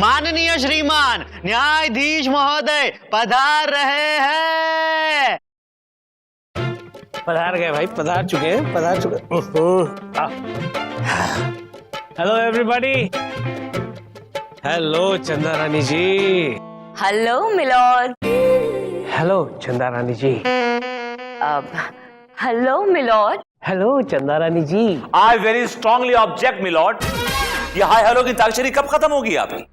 माननीय श्रीमान न्यायाधीश महोदय पधार रहे हैं। पधार गए भाई, पधार चुके हैं, पधार चुके। Hello everybody. Hello Chanda Rani ji. Hello milord. Hello Chanda Rani ji. Hello milord. Hello Chanda Rani ji. I very strongly object milord. ये हाय हेलो की अंताक्षरी कब खत्म होगी आपकी?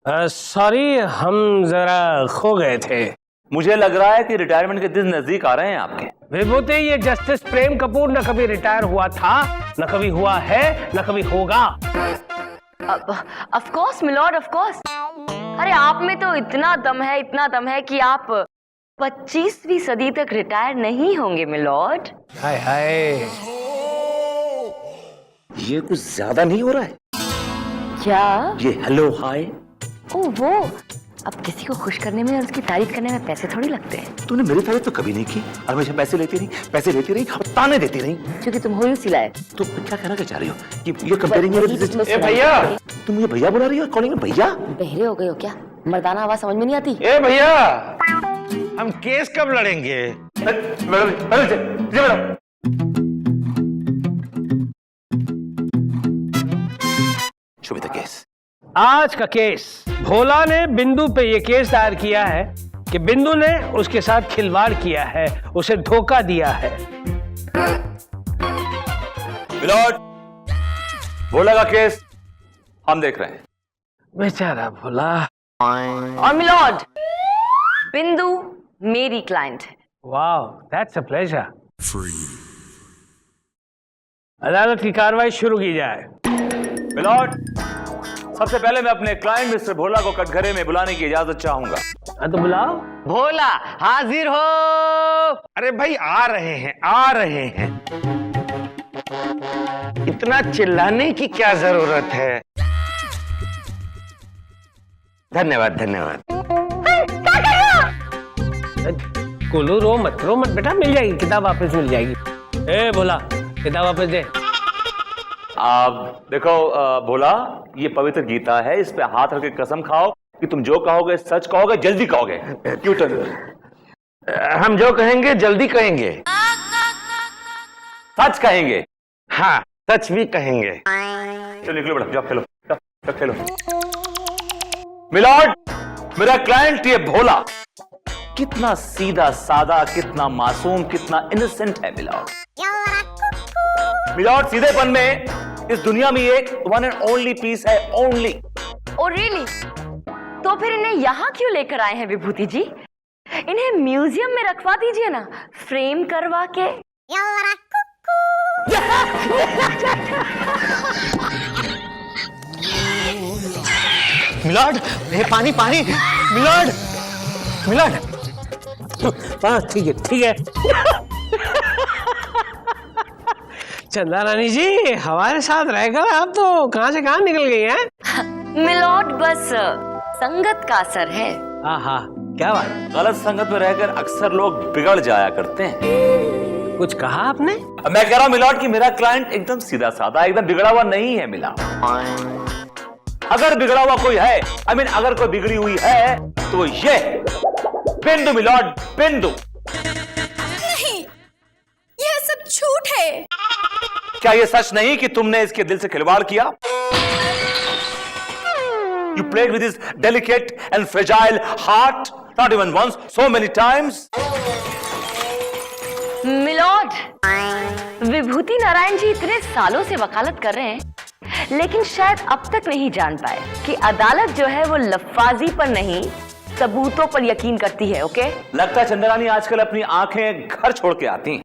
सॉरी, हम जरा खो गए थे। मुझे लग रहा है कि रिटायरमेंट के दिन नजदीक आ रहे हैं आपके। विभूति, ये जस्टिस प्रेम कपूर न कभी रिटायर हुआ था, न कभी हुआ है, न कभी होगा। Of course milord, of course. अरे आप में तो इतना दम है कि आप 25वीं सदी तक रिटायर नहीं होंगे मिलॉर्ड। हाय हाय, ये कुछ ज्यादा नहीं हो रहा है क्या? ये हेलो हाय। ओ वो, अब किसी को खुश करने में और उसकी तारीफ करने में पैसे थोड़ी लगते हैं। तूने मेरी तारीफ तो कभी नहीं की, हमेशा पैसे लेती रही और ताने देती रही। क्योंकि तुम हो ही सिलाए। तो क्या कहना चाह रही हो कि ये कंपेयरिंग? ए भैया, तुम मुझे भैया बुला रही हो? कॉलिंग में भैया? बहरे हो गए हो क्या? मर्दाना आवाज समझ में नहीं आती? ए भैया, हम केस कब लड़ेंगे? Madam Shubhita case. आज का केस, भोला ने बिंदु पे ये केस दायर किया है कि बिंदु ने उसके साथ खिलवाड़ किया है, उसे धोखा दिया है। मिलॉर्ड, भोला का केस हम देख रहे हैं। बेचारा भोला। और मिलॉर्ड, बिंदु मेरी क्लाइंट है। Wow, that's a pleasure. अदालत की कार्रवाई शुरू की जाए। मिलॉर्ड, सबसे पहले मैं अपने क्लाइंट मिस्टर भोला को कटघरे में बुलाने की इजाजत चाहूंगा। तो बुलाओ। भोला हाजिर हो। अरे भाई, आ रहे हैं, आ रहे हैं। इतना चिल्लाने की क्या जरूरत है? धन्यवाद धन्यवाद। कुलू, रो मत बेटा, मिल जाएगी किताब, वापस मिल जाएगी। ए भोला, किताब वापस दे। आप देखो भोला, ये पवित्र गीता है, इस पे हाथ रख के कसम खाओ कि तुम जो कहोगे सच कहोगे, जल्दी कहोगे। क्यों हम जो कहेंगे जल्दी कहेंगे। सच कहेंगे? हाँ, सच भी कहेंगे। चलो निकलो बेटा, जाओ खेलो, जाओ खेलो। मिलॉर्ड, मेरा क्लाइंट ये भोला कितना सीधा सादा, कितना मासूम, कितना इनोसेंट है मिलॉर्ड। मिलॉर्ड, सीधेपन में इस दुनिया में एक वन एंड ओनली पीस है, ओनली। Oh really? तो फिर इन्हें यहाँ क्यों लेकर आए हैं विभूति जी? इन्हें म्यूजियम में रखवा दीजिए ना, फ्रेम करवा के। मिलॉर्ड, ये पानी पानी। Milord, milord. हाँ ठीक है। चंदा रानी जी, हमारे साथ रहकर आप तो कहां से कहां निकल गई हैं? मिलॉर्ड, बस संगत का असर है। आहा, क्या बात। गलत संगत में रहकर अक्सर लोग बिगड़ जाया करते हैं। कुछ कहा आपने? मैं कह रहा हूं मिलॉर्ड कि मेरा क्लाइंट एकदम सीधा साधा, एकदम बिगड़ा हुआ नहीं है मिला। अगर बिगड़ा हुआ कोई है, अगर कोई बिगड़ी हुई है तो ये बिंदु मिलॉर्ड, बिंदु। नहीं, यह सब झूठ है। क्या ये सच नहीं कि तुमने इसके दिल से खिलवाड़ किया? You played with his delicate and fragile heart, not even once, so many times. Milord, Vibhuti Narayan ji इतने सालों से वकालत कर रहे हैं, लेकिन शायद अब तक नहीं जान पाए कि अदालत जो है वो लफ्फाजी पर नहीं, सबूतों पर यकीन करती है। ओके? लगता है चंद्रानी आजकल अपनी आंखें घर छोड़ के आती हैं।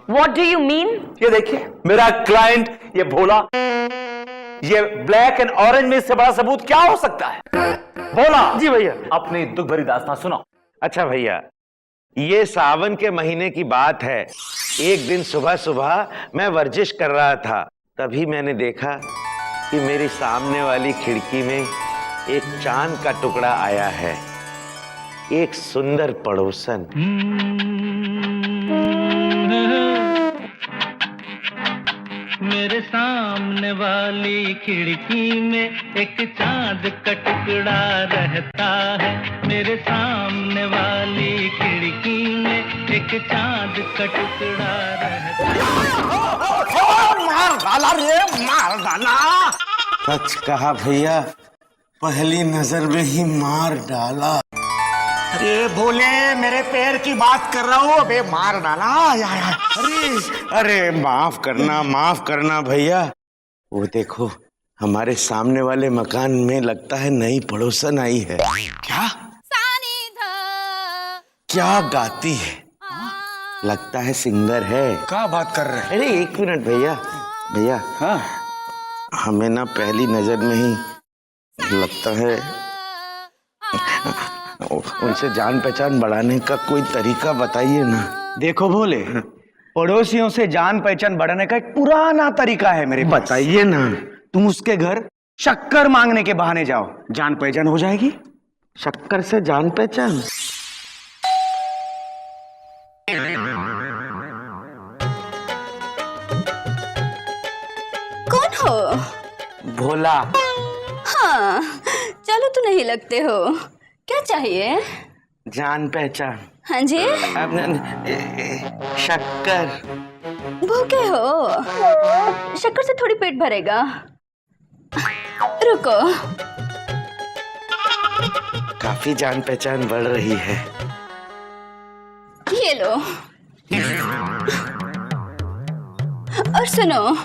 What do you mean? ये देखिए, मेरा क्लाइंट ये भोला, ये ब्लैक एंड ऑरेंज में इससे बड़ा सबूत क्या हो सकता है? भोला जी भैया। अपनी दुख भरी दास्तां सुनाओ। अच्छा भैया, ये सावन के महीने की बात है। एक दिन सुबह सुबह मैं वर्जिश कर रहा था, तभी मैंने देखा कि मेरी सामने वाली खिड़की में एक चांद का टुकड़ा आया है। एक सुंदर पड़ोसन। मेरे सामने वाली खिड़की में एक चांद का टुकड़ा रहता है। मेरे सामने वाली खिड़की में एक चांद का टुकड़ा रहता है। मार डाला रे, मार डाला। सच कहा भैया, पहली नजर में ही मार डाला। अरे भोले, मेरे पैर की बात कर रहा हूँ, अबे मार डाला यार। अरे माफ करना भैया। वो देखो, हमारे सामने वाले मकान में लगता है नई पड़ोसन आई है। क्या क्या गाती है, लगता है सिंगर है। क्या बात कर रहे हैं? अरे एक मिनट भैया, हाँ, हमें ना पहली नजर में ही लगता है, उनसे जान पहचान बढ़ाने का कोई तरीका बताइए ना। देखो भोले, पड़ोसियों से जान पहचान बढ़ाने का एक पुराना तरीका है मेरे पास। बताइए ना। तुम उसके घर शक्कर मांगने के बहाने जाओ, जान पहचान हो जाएगी। शक्कर से जान पहचान? कौन हो? भोला। हाँ, चलो तो नहीं लगते हो। क्या चाहिए? जान पहचान। हाँ जी। शक्कर। भूखे हो? शक्कर से थोड़ी पेट भरेगा। रुको। काफी जान पहचान बढ़ रही है। ये लो। और सुनो,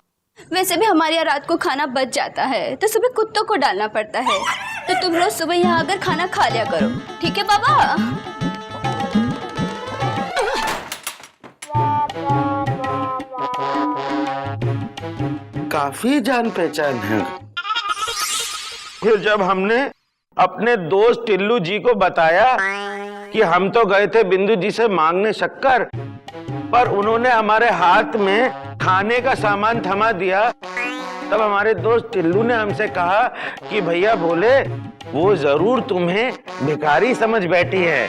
वैसे भी हमारे यहाँ रात को खाना बच जाता है तो सुबह कुत्तों को डालना पड़ता है, तो तुम रोज सुबह यहाँ आकर खाना खा लिया करो, ठीक है बाबा? काफी जान पहचान है। फिर जब हमने अपने दोस्त टिल्लू जी को बताया कि हम तो गए थे बिंदु जी से मांगने शक्कर, पर उन्होंने हमारे हाथ में खाने का सामान थमा दिया, तब हमारे दोस्त टिल्लू ने हमसे कहा कि भैया भोले, वो जरूर तुम्हें भिखारी समझ बैठी है।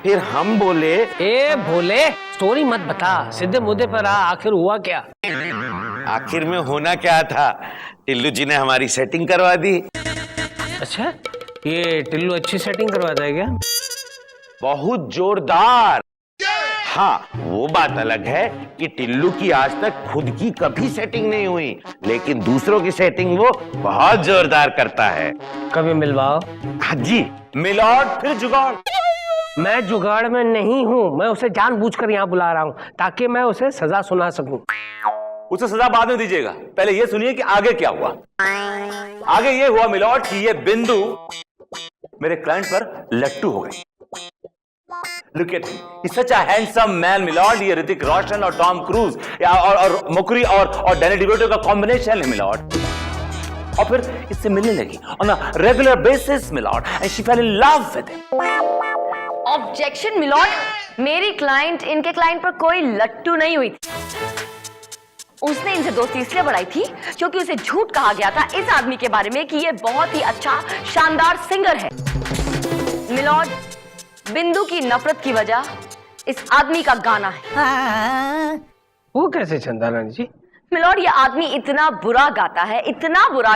फिर हम बोले, ए भोले, स्टोरी मत बता, सीधे मुद्दे पर आ, आखिर हुआ क्या? आखिर में होना क्या था, टिल्लू जी ने हमारी सेटिंग करवा दी। अच्छा, ये टिल्लू अच्छी सेटिंग करवाता है क्या? बहुत जोरदार। हाँ, वो बात अलग है कि टिल्लू की आज तक खुद की कभी सेटिंग नहीं हुई, लेकिन दूसरों की सेटिंग वो बहुत जोरदार करता है। कभी मिलवाओ। हाँ जी। मिलॉर्ड, फिर जुगाड़। मैं जुगाड़ में नहीं हूँ, मैं उसे जानबूझकर यहाँ बुला रहा हूँ ताकि मैं उसे सजा सुना सकूं। उसे सजा बाद में दीजिएगा, पहले ये सुनिए कि आगे क्या हुआ। आगे ये हुआ मिलॉर्ड कि ये बिंदु मेरे क्लाइंट पर लट्टू हो गई। Look at him. He's such a handsome man, milord. ये ऋतिक रोशन और टॉम क्रूज और मुकरी और डैनी डिविटो का कॉम्बिनेशन है मिलॉर्ड। और फिर इससे मिलने लगी on a regular basis milord, and she fell in love with him. Objection milord, मेरी क्लाइंट इनके क्लाइंट पर कोई लट्टू नहीं हुई थी। उसने इनसे दोस्ती इसलिए बढ़ाई थी क्योंकि उसे झूठ कहा गया था इस आदमी के बारे में कि ये बहुत ही अच्छा शानदार सिंगर है। मिलॉर्ड, बिंदु की नफरत की वजह इस आदमी का गाना है। वो कैसे चंदा रानी जी? मिलॉर्ड, ये आदमी इतना बुरा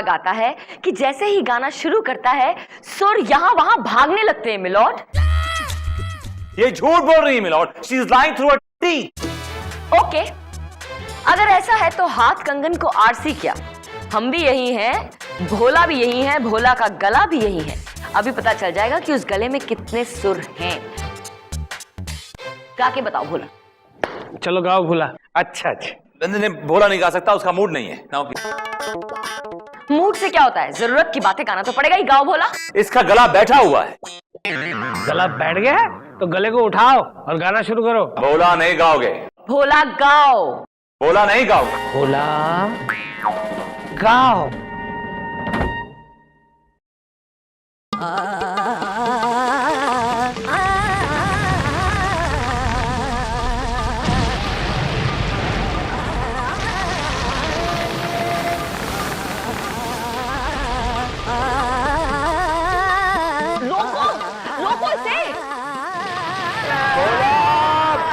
गाता है कि जैसे ही गाना शुरू करता है सुर यहाँ वहां भागने लगते हैं। मिलॉर्ड, ये झूठ बोल रही है milord. She is lying through her teeth. Okay, अगर ऐसा है तो हाथ कंगन को आरसी क्या, हम भी यही हैं, भोला भी यही है, भोला का गला भी यही है। अभी पता चल जाएगा कि उस गले में कितने सुर हैं। गा के बताओ भोला। चलो गाओ भोला। अच्छा। नहीं, भोला नहीं गा सकता, उसका मूड नहीं है। गाओ मूड से क्या होता है, जरूरत की बातें गाना तो पड़ेगा ही। गाओ भोला। इसका गला बैठा हुआ है। गला बैठ गया है तो गले को उठाओ और गाना शुरू करो। भोला नहीं गाओगे। भोला गाओ। भोला नहीं गाओगे। भोला गाओ। रोको इसे।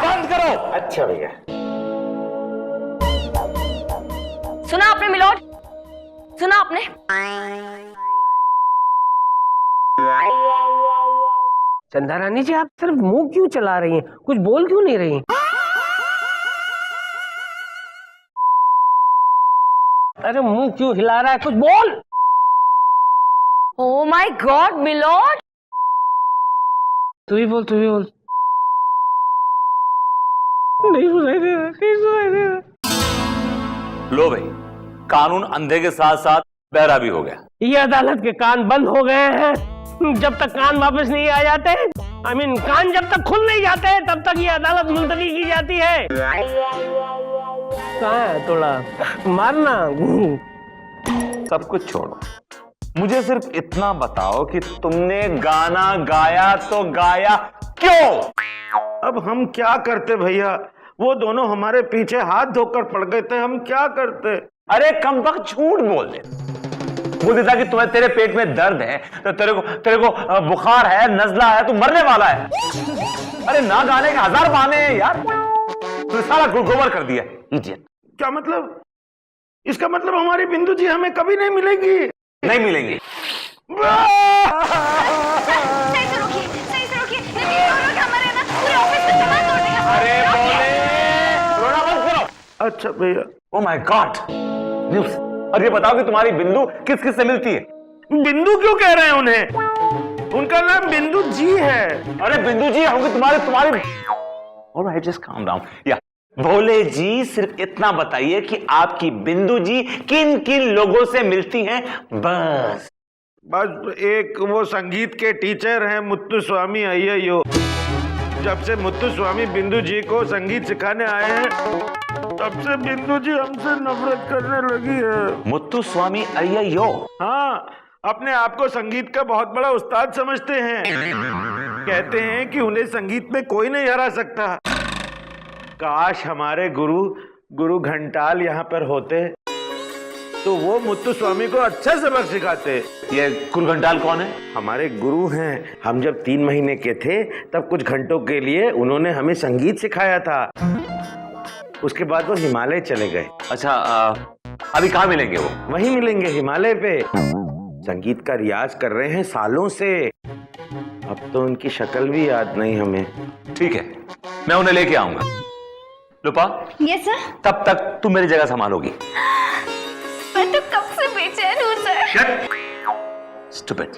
बंद करो। अच्छा भैया। सुना आपने मिलोड? सुना आपने? चंदा रानी जी, आप सिर्फ मुंह क्यों चला रही हैं? कुछ बोल क्यों नहीं रही हैं? अरे मुंह क्यों हिला रहा है? कुछ बोल। ओह माय गॉड मिलोड, तू ही बोल, तू ही बोल। नहीं सुनाई दे रहा, नहीं सुनाई दे रहा। लो भाई, कानून अंधे के साथ साथ बहरा भी हो गया। ये अदालत के कान बंद हो गए हैं। जब तक कान वापस नहीं आ जाते, कान जब तक खुल नहीं जाते, तब तक ये अदालत मुलतवी की जाती है। कहाँ है थोड़ा मारना? सब कुछ छोड़ो, मुझे सिर्फ इतना बताओ कि तुमने गाना गाया तो गाया क्यों? अब हम क्या करते भैया, वो दोनों हमारे पीछे हाथ धोकर पड़ गए थे, हम क्या करते? अरे कम वक्त झूठ बोल देता कि तुम्हें, तेरे पेट में दर्द है, तो तेरे को बुखार है, नजला है, तू मरने वाला है। अरे ना गाने के 1000 बहाने हैं यार, तूने सारा गुड़गोबर कर दिया। इडियट। क्या मतलब? इसका मतलब हमारी बिंदु जी हमें कभी नहीं मिलेगी? नहीं मिलेंगी। सही से रोकिए, सही से रोकिए, नहीं तो हमारे ना पूरे ऑफिस में धमाल तोड़ देगा। अरे बोले, रोना मत करो। अच्छा भैया। Oh my God, news. और ये बताओ कि तुम्हारी बिंदु किस किस से मिलती है? बिंदु क्यों कह रहे हैं उन्हें? उनका नाम बिंदु जी है। अरे बिंदु जी होंगे तुम्हारी। Alright, just calm down. या भोले जी, सिर्फ इतना बताइए कि आपकी बिंदु जी किन किन लोगों से मिलती हैं, बस। बस एक वो संगीत के टीचर हैं मुत्तु स्वामी अय्यो। जब से मुत्तु स्वामी बिंदु जी को संगीत सिखाने आए हैं, तब से बिंदु जी हमसे नफरत करने लगी है। मुत्तु स्वामी अय्यो? हाँ, अपने आप को संगीत का बहुत बड़ा उस्ताद समझते हैं। कहते हैं कि उन्हें संगीत में कोई नहीं हरा सकता। काश हमारे गुरु घंटाल यहाँ पर होते, तो वो मुत्तु स्वामी को अच्छा सबक सिखाते। ये गुरु घंटाल कौन है? हमारे गुरु हैं। हम जब 3 महीने के थे, तब कुछ घंटों के लिए उन्होंने हमें संगीत सिखाया था। उसके बाद वो हिमालय चले गए। अच्छा, अभी कहाँ मिलेंगे वो? वहीं मिलेंगे, हिमालय पे। संगीत का रियाज कर रहे हैं सालों से। अब तो उनकी शक्ल भी याद नहीं हमें। ठीक है, मैं उन्हें लेके आऊंगा। लुपा, यस सर। तब तक तुम मेरी जगह संभालोगी। मैं तो कब से बेचैन हूँ सर। स्टूपिड।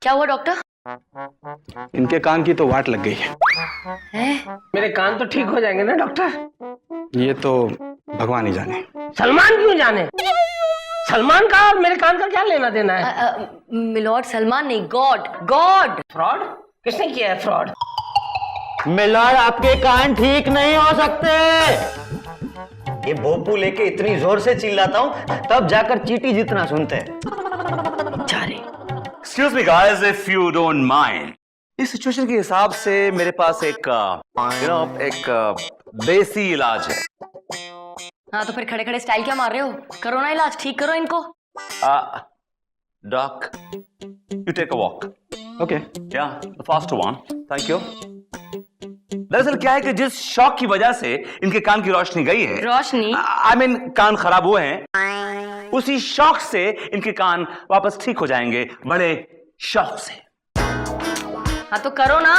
क्या हुआ डॉक्टर? इनके कान की तो वाट लग गई है। मेरे कान तो ठीक हो जाएंगे ना डॉक्टर? ये तो भगवान ही जाने। सलमान क्यों जाने? सलमान का और मेरे कान का क्या लेना देना है? मिलॉर्ड, सलमान नहीं, गॉड। फ्रॉड? किसने किया है फ्रॉड? मिलॉर्ड, आपके कान ठीक नहीं हो सकते। ये भोपू लेके इतनी जोर से चिल्लाता हूँ, तब जाकर चींटी जितना सुनते हैं। Excuse me guys, if you don't mind. इस सिचुएशन के हिसाब से मेरे पास एक देसी इलाज है। हाँ, तो फिर खड़े खड़े स्टाइल क्या मार रहे हो? करो ना इलाज, ठीक करो इनको। Doc, you take a walk. Okay. Yeah, the faster one. Thank you. दरअसल क्या है कि जिस शॉक की वजह से इनके कान की रोशनी गई है, रोशनी? I mean, कान खराब हुए हैं, उसी शॉक से इनके कान वापस ठीक हो जाएंगे, बड़े शौक से। हाँ तो करो ना।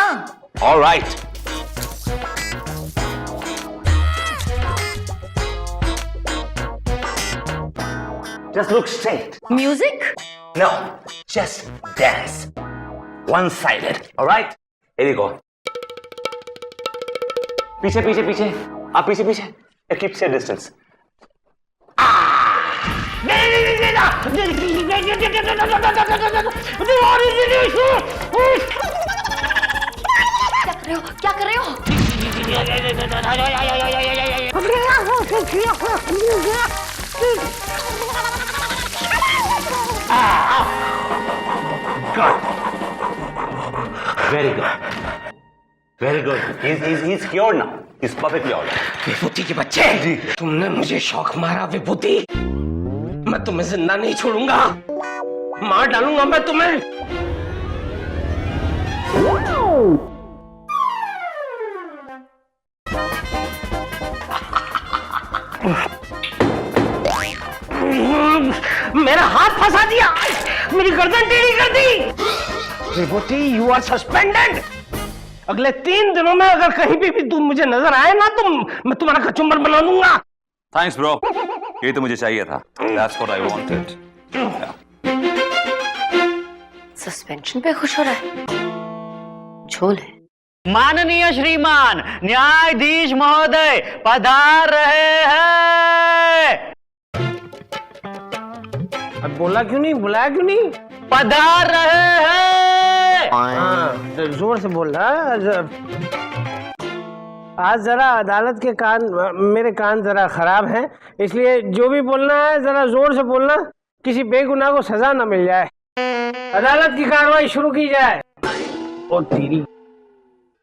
All right. Just look straight. Music? No, just dance. One-sided. All right? Here you go. पीछे पीछे पीछे, आप पीछे पीछे। Keep safe distance. क्या कर रहे हो? Very good. Very good. He's cured now. He's perfectly all right. विभूति के बच्चे जी, तुमने मुझे शौक मारा विभूति। मैं तुम्हें जिंदा नहीं छोड़ूंगा, मार डालूंगा मैं तुम्हें। मेरा हाथ फंसा दिया, मेरी गर्दन टेढ़ी कर दी। विभूति, यू आर सस्पेंडेड। अगले 3 दिनों में अगर कहीं भी तुम मुझे नजर आए ना तो मैं तुम्हारा कचुम्बर बना दूंगा। थैंक्स ब्रो, ये तो मुझे चाहिए था। That's what I wanted. Suspension पे खुश हो रहा है, झोल है। माननीय श्रीमान न्यायाधीश महोदय पधार रहे हैं। अब बोला क्यों नहीं, बुलाया क्यों नहीं? पधार रहे हैं। हाँ, तो जोर से बोल रहा। आज जरा अदालत के कान, मेरे कान जरा खराब हैं, इसलिए जो भी बोलना है जरा जोर से बोलना, किसी बेगुनाह को सजा न मिल जाए। अदालत की कार्रवाई शुरू की जाए। ओ तेरी।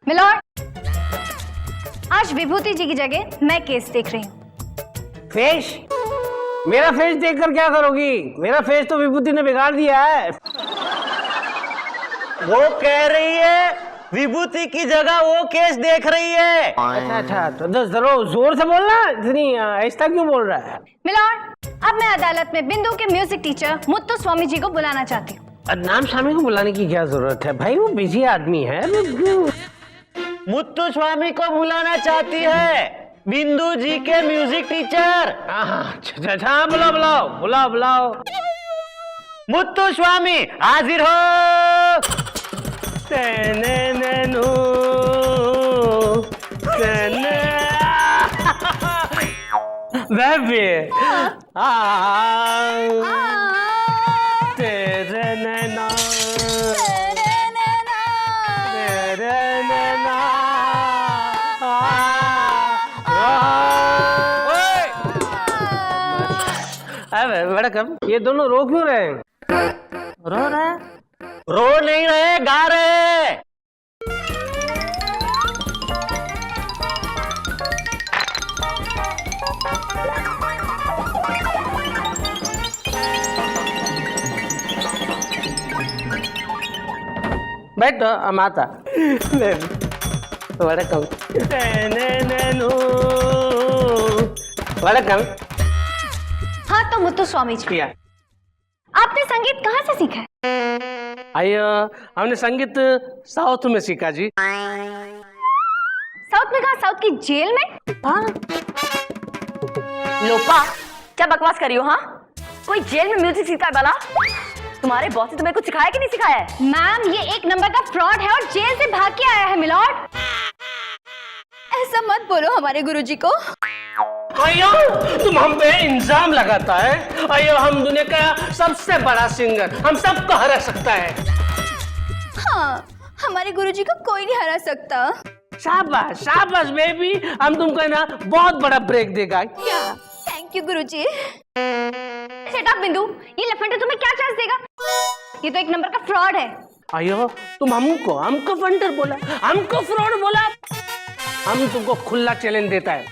मिलॉर्ड, आज विभूति जी की जगह मैं केस देख रही हूँ। फेस? मेरा फेस देखकर क्या करोगी? मेरा फेस तो विभूति ने बिगाड़ दिया है। वो कह रही है विभूति की जगह वो केस देख रही है। अच्छा, तो जरा जोर से बोलना, इतनी ऐसा क्यों बोल रहा है? मिलॉर्ड, अब मैं अदालत में बिंदु के म्यूजिक टीचर मुत्तु स्वामी जी को बुलाना चाहती हूँ। नाम स्वामी को बुलाने की क्या जरूरत है भाई, वो बिजी आदमी है। मुत्तु स्वामी को बुलाना चाहती है बिंदु जी के म्यूजिक टीचर। अच्छा, बुलाओ। मुत्तु स्वामी हाजिर हो। तेरे नैना बड़ा कम, ये दोनों रो क्यों रहे हैं? रो रहे हैं? रो नहीं रहे, गा रहे। बैठो, हम आता। वड़कम। वड़कम। हाँ तो मुत्तु स्वामी जी, आपने संगीत कहाँ से सीखा है? आइए, हमने संगीत साउथ में सीखा जी। साउथ में कहा? साउथ की जेल में? हाँ। लोपा, क्या बकवास कर रही हो? हाँ, कोई जेल में म्यूजिक सीखता है भला? तुम्हारे बॉस ने तुम्हें कुछ सिखाया कि नहीं सिखाया है? मैम, ये 1 नंबर का फ्रॉड है और जेल से भाग के आया है मिलॉर्ड। ऐसा मत बोलो हमारे गुरुजी को। आयो, तुम हम पे इल्जाम लगाता है। आयो, हम दुनिया का सबसे बड़ा सिंगर, हम सबको हरा सकता है। हाँ, हमारे गुरुजी को कोई नहीं हरा सकता। शाबाश शाबाश बेबी, हम तुमको ना बहुत बड़ा ब्रेक देगा। क्या? Thank you Guruji. Shut up बिंदु, ये लफंडा तुम्हें क्या चांस देगा? ये तो 1 नंबर का फ्रॉड है। आयो, तुम हमको फंडर बोला, हमको फ्रॉड बोला। हम तुमको खुला चैलेंज देता है,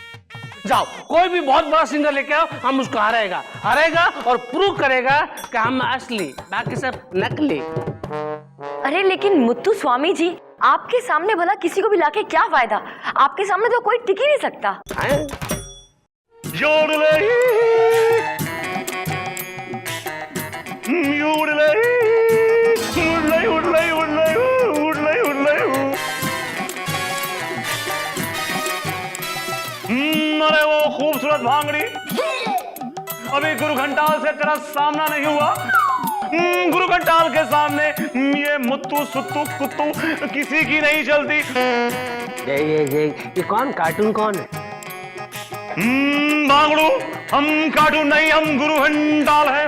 जाओ कोई भी बहुत बड़ा सिंगर लेके आओ, हम उसको हराएगा और प्रूव करेगा कि हम असली, बाकी सब नकली। अरे लेकिन मुत्तु स्वामी जी, आपके सामने भला किसी को भी लाके क्या फायदा? आपके सामने तो कोई टिक ही नहीं सकता। अरे वो खूबसूरत भांगड़ी, अभी गुरु घंटाल से तेरा सामना नहीं हुआ। गुरु घंटाल के सामने ये मुत्तु सुत्तु कुत्तू किसी की नहीं चलती। ये कौन, कार्टून कौन है? भांगड़ू, हम कार्टून नहीं, हम गुरु घंटाल है।